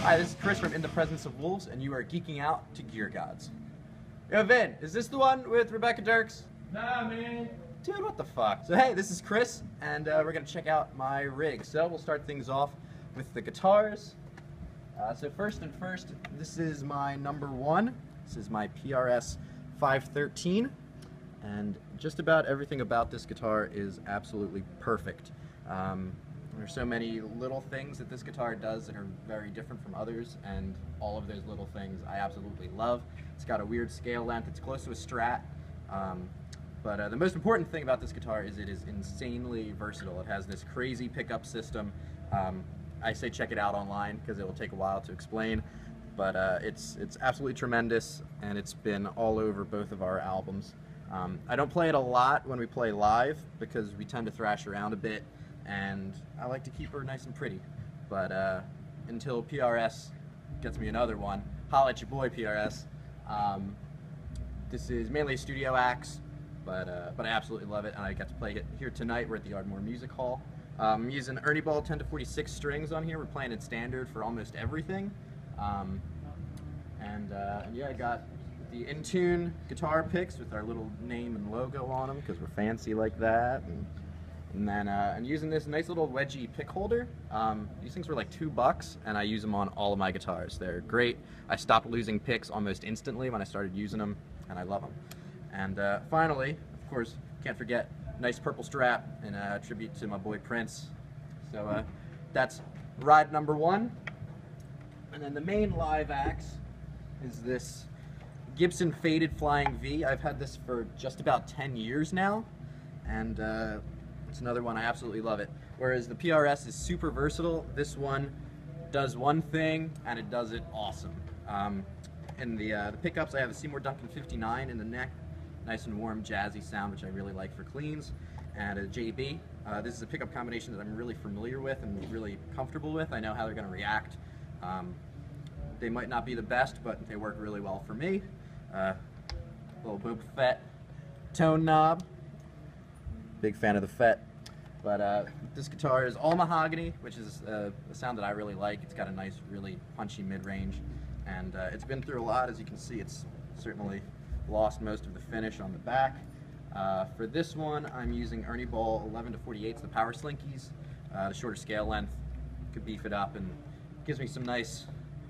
Hi, this is Chris from In the Presence of Wolves, and you are geeking out to Gear Gods. Yo, Vin, is this the one with Rebecca Dirks? Nah, man. Dude, what the fuck? So hey, this is Chris, and we're gonna check out my rig. So we'll start things off with the guitars. So first, this is my number one. This is my PRS 513, and just about everything about this guitar is absolutely perfect. There's so many little things that this guitar does that are very different from others, and all of those little things I absolutely love. It's got a weird scale length. It's close to a Strat. But the most important thing about this guitar is it is insanely versatile. It has this crazy pickup system. I say check it out online because it will take a while to explain, but it's absolutely tremendous, and it's been all over both of our albums. I don't play it a lot when we play live because we tend to thrash around a bit, and I like to keep her nice and pretty. But until PRS gets me another one, holla at your boy PRS. This is mainly a studio axe, but I absolutely love it, and I get to play it here tonight. We're at the Ardmore Music Hall. I'm using Ernie Ball 10 to 46 strings on here. We're playing in standard for almost everything. Yeah, I got the in-tune guitar picks with our little name and logo on them because we're fancy like that. And then I'm using this nice little wedgie pick holder. These things were like $2, and I use them on all of my guitars. They're great. I stopped losing picks almost instantly when I started using them, and I love them. And finally, of course, can't forget, nice purple strap in tribute to my boy Prince. So that's ride number one. And then the main live axe is this Gibson Faded Flying V. I've had this for just about 10 years now, and it's another one. I absolutely love it. Whereas the PRS is super versatile, this one does one thing and it does it awesome. In the pickups, I have a Seymour Duncan 59 in the neck, nice and warm jazzy sound, which I really like for cleans, and a JB. This is a pickup combination that I'm really familiar with and really comfortable with. I know how they're going to react. They might not be the best, but they work really well for me. Little Boba Fett tone knob. Big fan of the Fett. But this guitar is all mahogany, which is a sound that I really like. It's got a nice, really punchy mid-range, and it's been through a lot. As you can see, it's certainly lost most of the finish on the back. For this one, I'm using Ernie Ball 11 to 48s, the Power Slinkies. The shorter scale length could beef it up and gives me some nice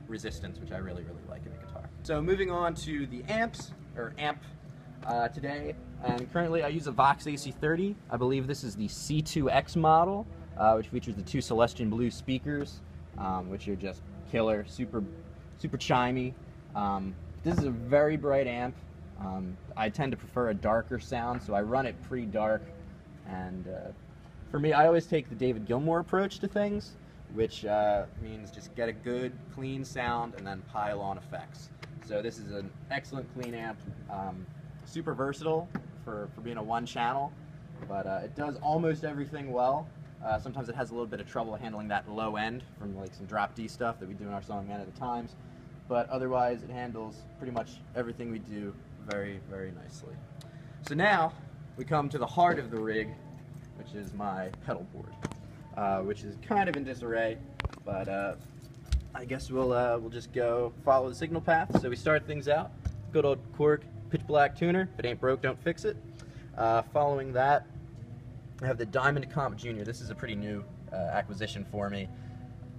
resistance, which I really, really like in a guitar. So moving on to the amp today, and currently I use a Vox AC30. I believe this is the C2X model, which features the two Celestian Blue speakers, which are just killer, super chimey. This is a very bright amp. I tend to prefer a darker sound, so I run it pretty dark, and for me, I always take the David Gilmour approach to things, which means just get a good, clean sound and then pile on effects. So this is an excellent clean amp, super versatile for being a one channel, but it does almost everything well. Sometimes it has a little bit of trouble handling that low end from like some drop D stuff that we do in our song Man at the Times, but otherwise it handles pretty much everything we do very, very nicely. So now we come to the heart of the rig, which is my pedal board, which is kind of in disarray, but I guess we'll just go follow the signal path. So we start things out, good old Korg pitch black tuner. If it ain't broke, don't fix it. Following that, I have the Diamond Comp Junior. This is a pretty new acquisition for me.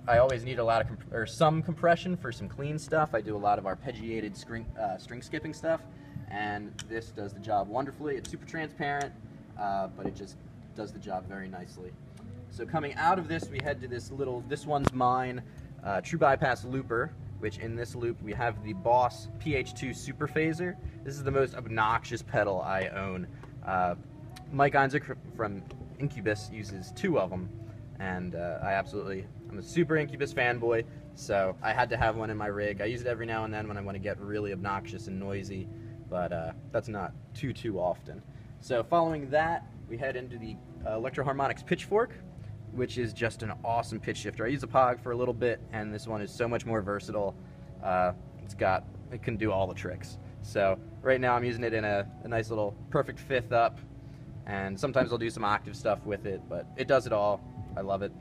I always need a lot of some compression for some clean stuff. I do a lot of arpeggiated string skipping stuff, and this does the job wonderfully. It's super transparent, but it just does the job very nicely. So coming out of this, we head to this one's mine, True Bypass Looper, which in this loop we have the Boss PH2 Super Phaser. This is the most obnoxious pedal I own. Mike Einzig from Incubus uses 2 of them, and I'm a super Incubus fanboy, so I had to have one in my rig. I use it every now and then when I want to get really obnoxious and noisy, but that's not too often. So following that, we head into the Electro Harmonix Pitchfork, which is just an awesome pitch shifter. I use a POG for a little bit, and this one is so much more versatile. It can do all the tricks. So right now I'm using it in a nice little perfect fifth up, and sometimes I'll do some octave stuff with it, but it does it all. I love it.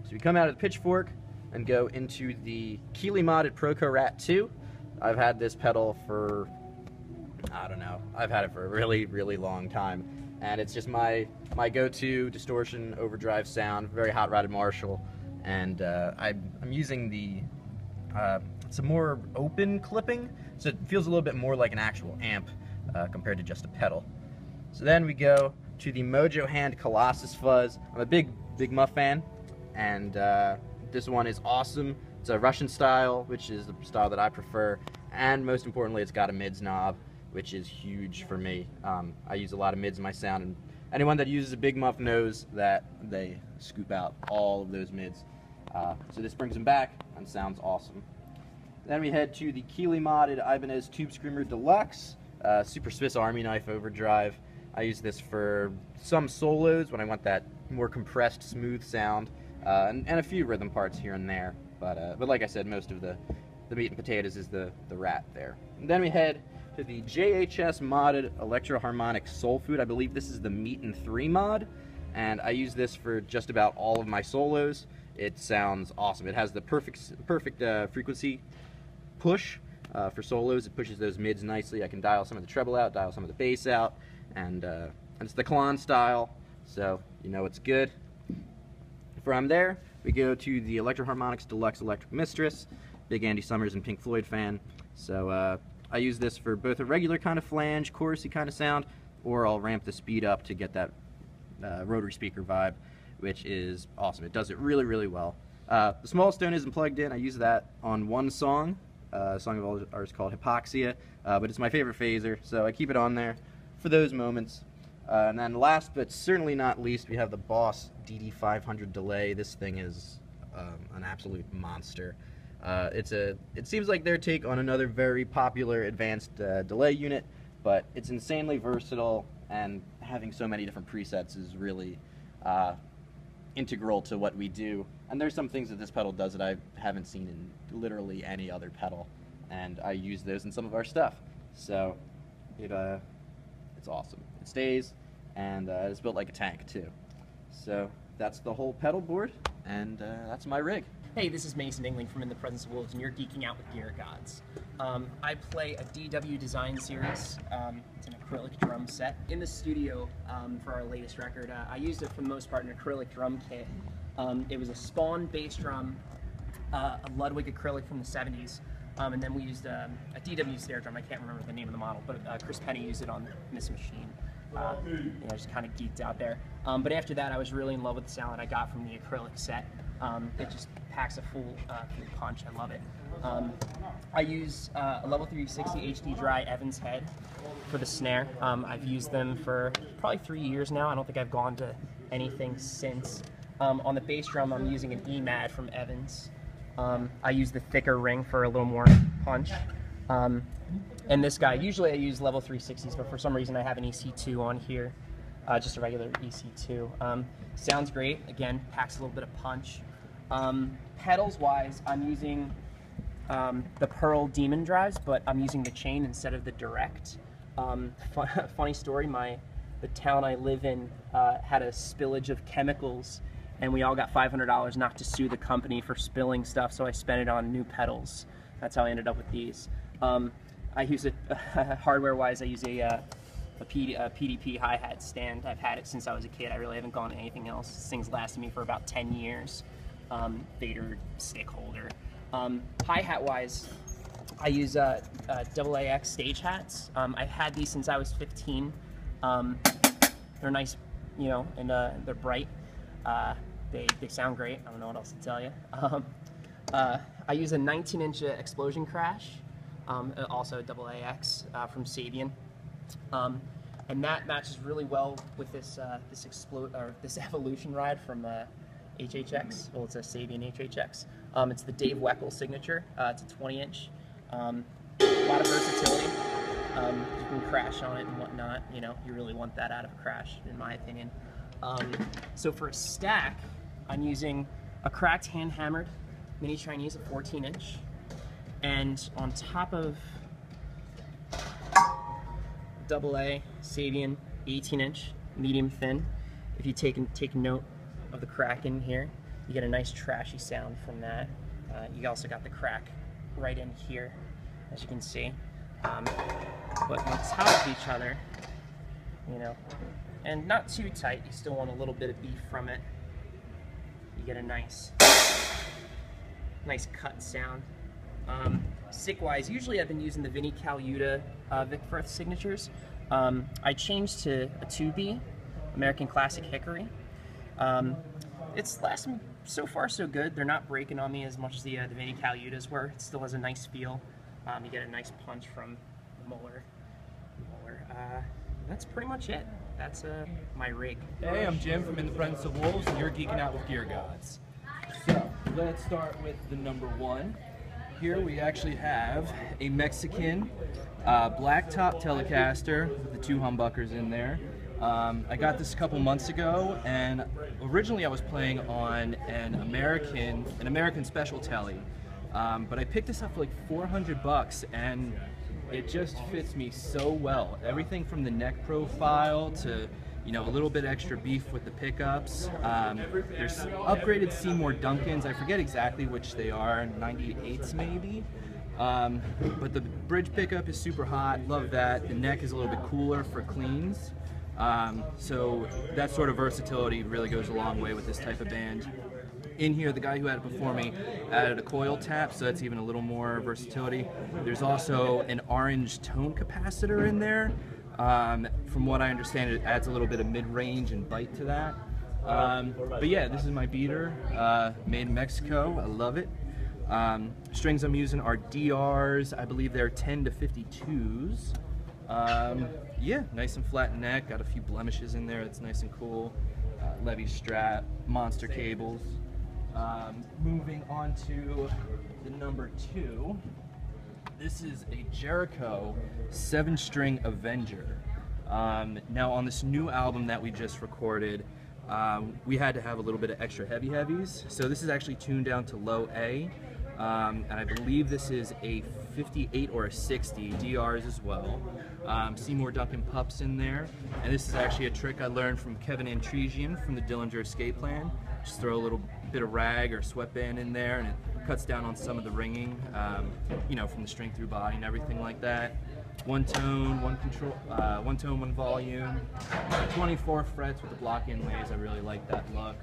So we come out of the Pitchfork, and go into the Keeley modded Proco Rat 2. I've had this pedal for, I don't know, I've had it for a really, really long time. And it's just my go-to distortion overdrive sound, very hot-rodded Marshall. And I'm using the, it's a more open clipping, so it feels a little bit more like an actual amp compared to just a pedal. So then we go to the Mojo Hand Colossus Fuzz. I'm a big Muff fan, and this one is awesome. It's a Russian style, which is the style that I prefer, and most importantly, it's got a mids knob, which is huge for me. I use a lot of mids in my sound, and anyone that uses a big Muff knows that they scoop out all of those mids. So this brings them back and sounds awesome. Then we head to the Keeley modded Ibanez Tube Screamer Deluxe, Super Swiss Army Knife overdrive. I use this for some solos when I want that more compressed, smooth sound, and a few rhythm parts here and there. But like I said, most of the meat and potatoes is the Rat there. And then we head to the JHS modded Electro Harmonic Soul Food. I believe this is the Meat and 3 mod, and I use this for just about all of my solos. It sounds awesome. It has the perfect frequency push for solos. It pushes those mids nicely. I can dial some of the treble out, dial some of the bass out, and it's the Klon style, so you know it's good. From there, we go to the Electro Harmonics Deluxe Electric Mistress. Big Andy Summers and Pink Floyd fan, so I use this for both a regular kind of flange, chorusy kind of sound, or I'll ramp the speed up to get that rotary speaker vibe, which is awesome. It does it really, really well. The smallest tone isn't plugged in. I use that on one song, a song of ours called Hypoxia, but it's my favorite phaser, so I keep it on there for those moments. And then last but certainly not least, we have the Boss DD500 delay. This thing is an absolute monster. It seems like their take on another very popular advanced delay unit, but it's insanely versatile, and having so many different presets is really integral to what we do. And there's some things that this pedal does that I haven't seen in literally any other pedal, and I use those in some of our stuff. So it's awesome. It stays, and it's built like a tank too. So that's the whole pedal board, and that's my rig. Hey, this is Mason Ingling from In the Presence of Wolves, and you're geeking out with Gear Gods. I play a DW Design Series. It's an acrylic drum set. In the studio for our latest record, I used it for the most part in an acrylic drum kit. It was a Spawn bass drum, a Ludwig acrylic from the 70s, and then we used a DW snare drum. I can't remember the name of the model, but Chris Penny used it on Miss Machine. Just kind of geeked out there. But after that, I was really in love with the sound I got from the acrylic set. It just packs a full punch. I love it. I use a Level 360 HD Dry Evans head for the snare. I've used them for probably 3 years now. I don't think I've gone to anything since. On the bass drum, I'm using an EMAD from Evans. I use the thicker ring for a little more punch. And this guy, usually I use Level 360s, but for some reason I have an EC2 on here, just a regular EC2. Sounds great. Again, packs a little bit of punch. Pedals-wise, I'm using the Pearl Demon drives, but I'm using the chain instead of the direct. Funny story, the town I live in had a spillage of chemicals, and we all got $500 not to sue the company for spilling stuff, so I spent it on new pedals. That's how I ended up with these. I use it, hardware-wise, I use a PDP hi-hat stand. I've had it since I was a kid. I really haven't gone to anything else. This thing's lasted me for about 10 years. Fader stick holder. Hi-hat-wise, I use AAX stage hats. I've had these since I was 15. They're nice, you know, and they're bright. They sound great. I don't know what else to tell you. I use a 19-inch Explosion Crash, also AAX from Sabian, and that matches really well with this this Evolution ride from HHX. Well, it's a Sabian HHX. It's the Dave Weckl signature. It's a 20-inch. A lot of versatility. You can crash on it and whatnot. You know, you really want that out of a crash, in my opinion. So for a stack, I'm using a cracked hand-hammered Mini Chinese, a 14-inch, and on top of AA Sabian 18-inch medium thin. If you take note of the crack in here, you get a nice trashy sound from that. You also got the crack right in here, as you can see. But on top of each other, you know, and not too tight, you still want a little bit of beef from it. You get a nice cut sound. Stick-wise, usually I've been using the Vinnie Colaiuta Vic Firth signatures. I changed to a 2B, American Classic Hickory. It's lasting so far so good. They're not breaking on me as much as the Vinnie Colaiutas were. It still has a nice feel. You get a nice punch from the molar. That's pretty much it. That's my rig. Hey, I'm Jim from In the Presence of Wolves, and you're geeking out with Gear Gods. So, let's start with the number one. Here we actually have a Mexican blacktop Telecaster with the 2 humbuckers in there. I got this a couple months ago, and originally I was playing on an American Special Tele, but I picked this up for like $400, and it just fits me so well. Everything from the neck profile to, you know, a little bit extra beef with the pickups. There's upgraded Seymour Duncans. I forget exactly which they are, 98s maybe. But the bridge pickup is super hot. Love that. The neck is a little bit cooler for cleans. So that sort of versatility really goes a long way with this type of band. In here, the guy who had it before me added a coil tap, so that's even a little more versatility. There's also an orange tone capacitor in there. From what I understand, it adds a little bit of mid-range and bite to that. But yeah, this is my beater, made in Mexico. I love it. Strings I'm using are DRs. I believe they're 10 to 52s. Yeah, nice and flat neck. Got a few blemishes in there. It's nice and cool. Levy strap, monster cables. Moving on to the number 2. This is a Jericho 7-string Avenger. Now on this new album that we just recorded, we had to have a little bit of extra heavies. So this is actually tuned down to low A. And I believe this is a 58 or a 60, DRs as well. Seymour Duncan pups in there. And this is actually a trick I learned from Kevin Antresian from the Dillinger Escape Plan. Just throw a little bit of rag or sweatband in there, and it cuts down on some of the ringing, you know, from the string through body and everything like that. One tone, one control, one tone, one volume. 24 frets with the block inlays. I really like that look.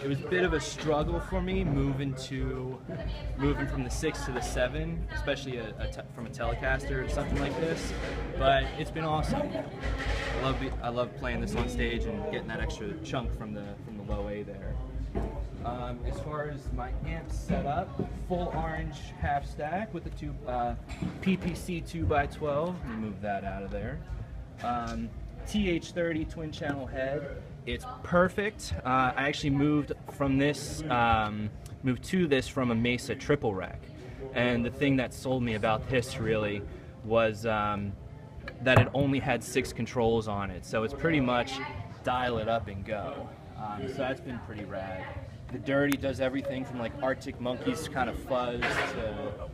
It was a bit of a struggle for me moving from the 6 to the 7, especially from a Telecaster or something like this. But it's been awesome. I love playing this on stage and getting that extra chunk from the low A there. As far as my amp setup, full orange half stack with the PPC 2x12. Let me move that out of there. TH30 twin channel head. It's perfect. I actually moved to this from a Mesa triple rack, and the thing that sold me about this really was that it only had 6 controls on it, so it's pretty much dial it up and go. So that's been pretty rad. The Dirty does everything from like Arctic Monkeys kind of fuzz to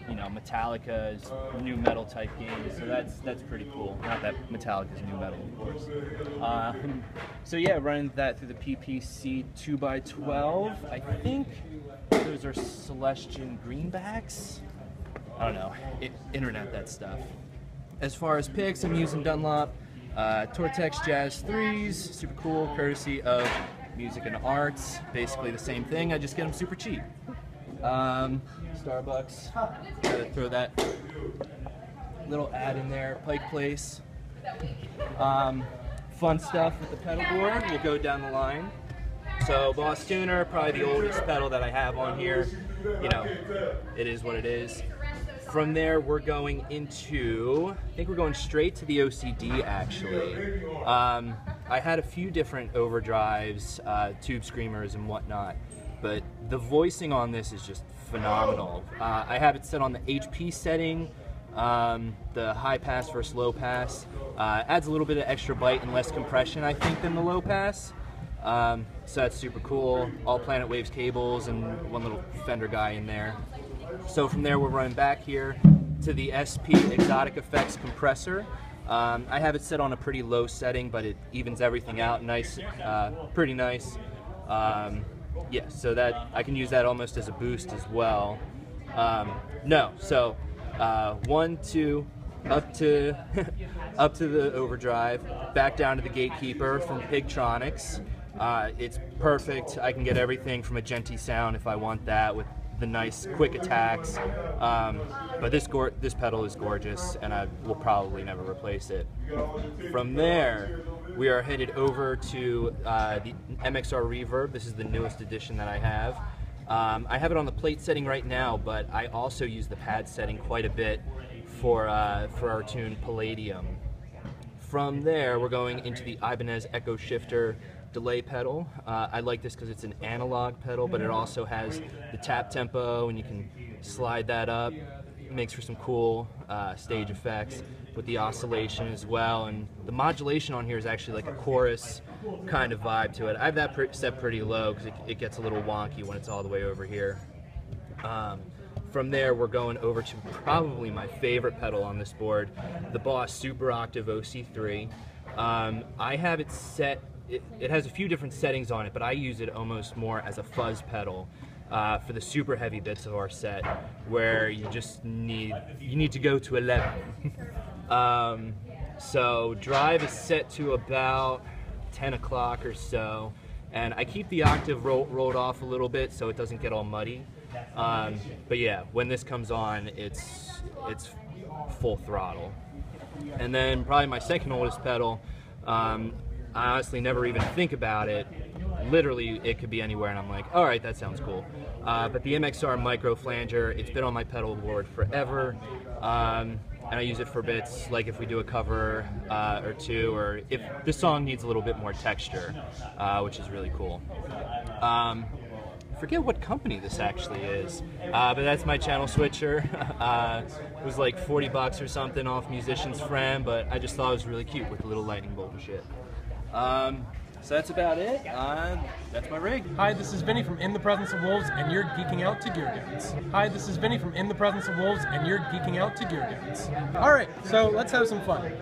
you know, Metallica's new metal type games, so that's pretty cool. Not that Metallica's new metal, of course. So yeah, running that through the PPC 2x12. I think those are Celestian greenbacks. I don't know. Internet that stuff. As far as picks, I'm using Dunlop Tortex Jazz 3s. Super cool, courtesy of Music and Arts. Basically the same thing. I just get them super cheap. Starbucks, gotta throw that little ad in there. Pike Place. Fun stuff with the pedal board. We'll go down the line. So Boss Tuner, probably the oldest pedal that I have on here. You know, it is what it is. From there, we're going into, I think we're going straight to the OCD actually. I had a few different overdrives, tube screamers and whatnot, but the voicing on this is just phenomenal. I have it set on the HP setting, the high pass versus low pass. Adds a little bit of extra bite and less compression, I think, than the low pass. So that's super cool. All Planet Waves cables and one little Fender guy in there. So from there, we're running back here to the SP Exotic Effects compressor. I have it set on a pretty low setting, but it evens everything out nice, pretty nice. Yeah, so that I can use that almost as a boost as well. No, so 1, 2, up to up to the overdrive, back down to the gatekeeper from Pigtronics. It's perfect. I can get everything from a Genty sound if I want that with the nice quick attacks. But this pedal is gorgeous, and I will probably never replace it. From there, we are headed over to the MXR Reverb. This is the newest edition that I have. I have it on the plate setting right now, but I also use the pad setting quite a bit for our tune Palladium. From there, we're going into the Ibanez Echo Shifter delay pedal. I like this because it's an analog pedal, but it also has the tap tempo, and you can slide that up. It makes for some cool stage effects with the oscillation as well, and the modulation on here is actually like a chorus kind of vibe to it. I have that set pretty low because it gets a little wonky when it's all the way over here. From there, we're going over to probably my favorite pedal on this board, the Boss Super Octave OC3. I have it set, it has a few different settings on it, but I use it almost more as a fuzz pedal for the super heavy bits of our set, where you just need to go to 11. So drive is set to about 10 o'clock or so, and I keep the octave rolled off a little bit so it doesn't get all muddy. But yeah, when this comes on, it's full throttle. And then probably my second oldest pedal, I honestly never even think about it. Literally, it could be anywhere, and I'm like, all right, that sounds cool. But the MXR Micro Flanger, it's been on my pedal board forever, and I use it for bits like if we do a cover or two, or if the song needs a little bit more texture, which is really cool. I forget what company this actually is, but that's my channel switcher. It was like 40 bucks or something off Musician's Friend, but I just thought it was really cute with the little lightning bolt and shit. So that's about it. That's my rig. Hi, this is Vinny from In the Presence of Wolves, and you're geeking out to Gear Guns. Hi, this is Vinny from In the Presence of Wolves, and you're geeking out to Gear Guns. All right, so let's have some fun.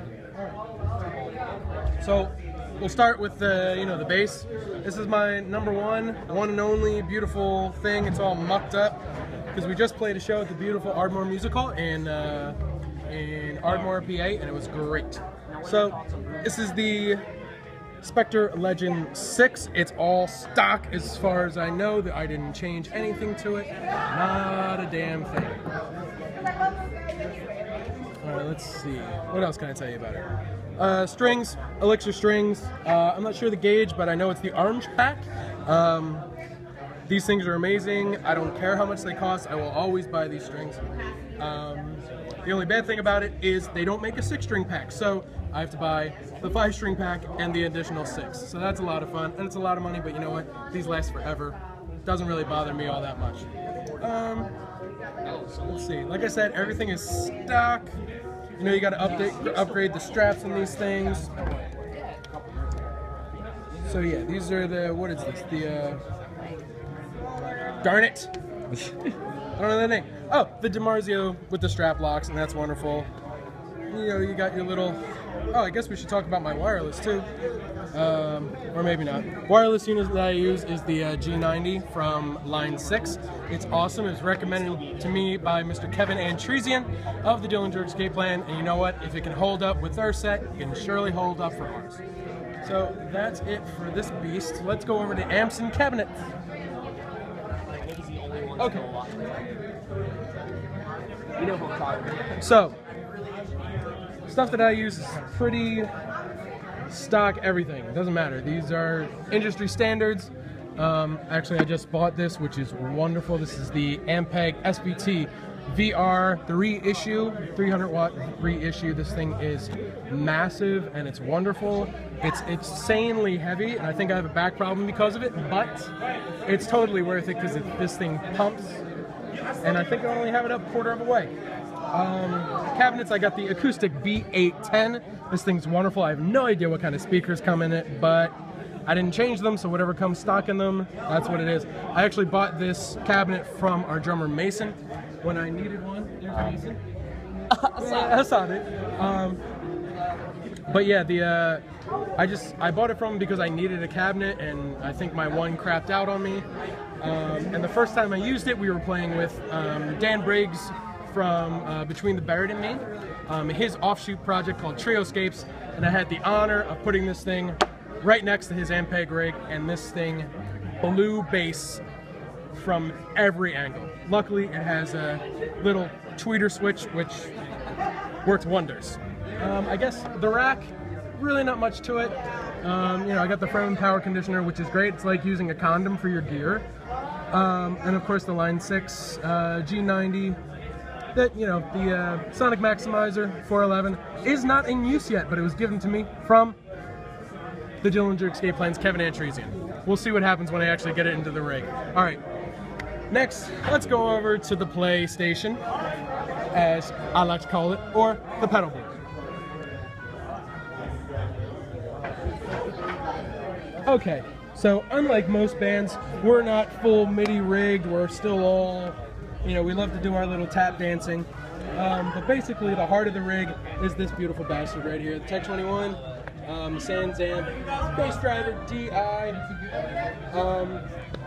So we'll start with the bass. This is my number one and only beautiful thing. It's all mucked up because we just played a show at the beautiful Ardmore Music Hall in Ardmore, PA, and it was great. So this is the Spectre Legend 6. It's all stock as far as I know. That I didn't change anything to it. Not a damn thing. All right, let's see. What else can I tell you about it? Strings, Elixir strings. I'm not sure the gauge, but I know it's the orange pack. These things are amazing. I don't care how much they cost. I will always buy these strings. The only bad thing about it is they don't make a 6-string pack, so I have to buy the 5-string pack and the additional 6. So that's a lot of fun, and it's a lot of money, but you know what? These last forever. Doesn't really bother me all that much. Let's see. Like I said, everything is stock. You know, you got to upgrade the straps on these things. So yeah, these are the, what is this? The, darn it. I don't know the name. Oh, the DiMarzio with the strap locks, and that's wonderful. You know, you got your little, oh, I guess we should talk about my wireless too. Or maybe not. Wireless unit that I use is the G90 from line 6. It's awesome. It was recommended to me by Mr. Kevin Antresian of the Dillinger Escape Plan, and you know what? If it can hold up with their set, it can surely hold up for ours. So that's it for this beast. Let's go over to amps and cabinets. Okay. So, stuff that I use is pretty stock everything. It doesn't matter. These are industry standards. Actually, I just bought this, which is wonderful. This is the Ampeg SVT VR, the reissue, 300-watt reissue. This thing is massive and it's wonderful. It's insanely heavy, and I think I have a back problem because of it, but it's totally worth it because this thing pumps, and I think I only have it up quarter of a way. Cabinets, I got the acoustic B810. This thing's wonderful. I have no idea what kind of speakers come in it, but I didn't change them, so whatever comes stock in them, that's what it is. I actually bought this cabinet from our drummer Mason when I needed one. There's Mason. I saw it. But yeah, I bought it from him because I needed a cabinet, and I think my one crapped out on me. And the first time I used it, we were playing with Dan Briggs from Between the Buried and Me, his offshoot project called Trioscapes, and I had the honor of putting this thing right next to his Ampeg rig, and this thing blew bass from every angle. Luckily, it has a little tweeter switch, which worked wonders. I guess the rack, really not much to it. You know, I got the Frozen power conditioner, which is great. It's like using a condom for your gear. And of course the Line 6 G90. That, you know, the Sonic Maximizer 411 is not in use yet, but it was given to me from the Dillinger Escape Plan's Kevin Antresian. We'll see what happens when I actually get it into the rig. All right, next, let's go over to the PlayStation, as I like to call it, or the pedalboard. Okay, so unlike most bands, we're not full MIDI rigged. We're still all, you know, we love to do our little tap dancing. But basically, the heart of the rig is this beautiful bastard right here, the Tech 21, Sans Amp, bass driver, DI.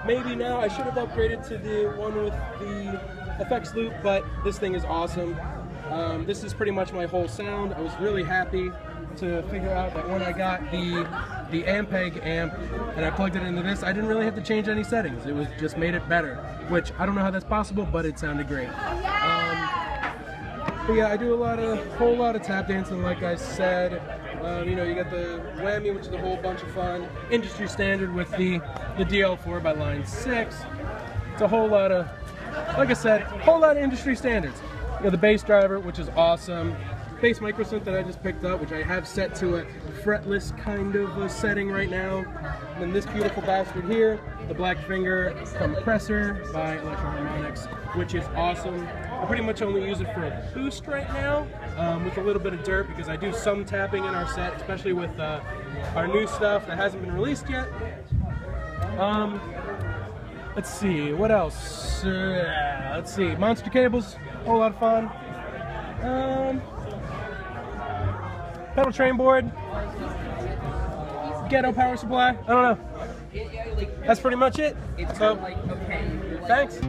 Maybe now I should have upgraded to the one with the effects loop, but this thing is awesome. This is pretty much my whole sound. I was really happy to figure out that when I got the Ampeg amp and I plugged it into this, I didn't really have to change any settings. It was just made it better, which I don't know how that's possible, but it sounded great. But yeah, I do a whole lot of tap dancing, like I said. You know, you got the whammy, which is a whole bunch of fun. Industry standard with the DL4 by Line 6. It's a whole lot of, like I said, a whole lot of industry standards. You know, the bass driver, which is awesome. Bass microsynth that I just picked up, which I have set to a fretless kind of a setting right now. And then this beautiful bastard here, the Black Finger compressor by Electro Harmonics, which is awesome. I pretty much only use it for a boost right now, with a little bit of dirt, because I do some tapping in our set, especially with our new stuff that hasn't been released yet. Let's see, what else? Let's see, Monster Cables, a whole lot of fun. Pedal train board, ghetto power supply, I don't know. That's pretty much it. So, thanks.